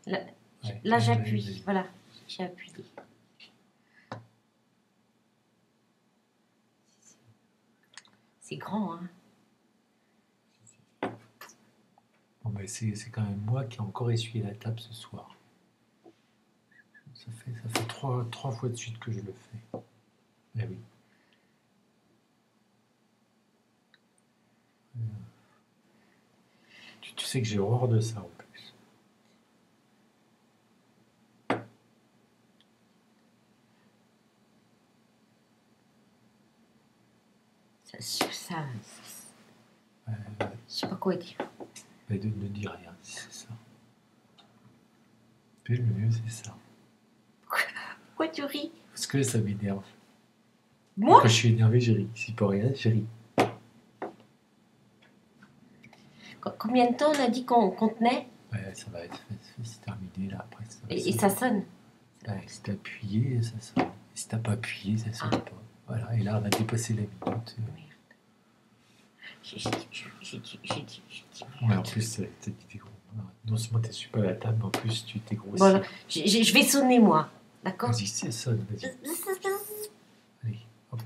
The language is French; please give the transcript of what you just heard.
Là, Ouais, là vas-y, j'appuie. vas-y. Voilà, j'ai appuyé. C'est grand, hein. Bon, ben, c'est quand même moi qui ai encore essuyé la table ce soir. Ça fait trois fois de suite que je le fais. Eh oui. Tu sais que j'ai horreur de ça en plus. Je sais pas quoi dire. Mais ne dis rien, c'est ça. Puis le mieux, c'est ça. Pourquoi tu ris? Parce que ça m'énerve. Moi? Quand je suis énervé, je ris. Si pour rien, je ris. Combien de temps on a dit qu'on tenait? Ouais, ça va être c'est terminé là après. Et ça sonne. Ouais, si t'as appuyé, ça sonne. Et si t'as pas appuyé, ça sonne pas. Voilà, et là on a dépassé la minute. J'ai dit. Ouais, en plus, t'as dit t'es gros. Non seulement t'es super à la table, mais en plus tu t'es grossi. Bon, je vais sonner moi. D'accord? Vas-y, sonne, vas-y.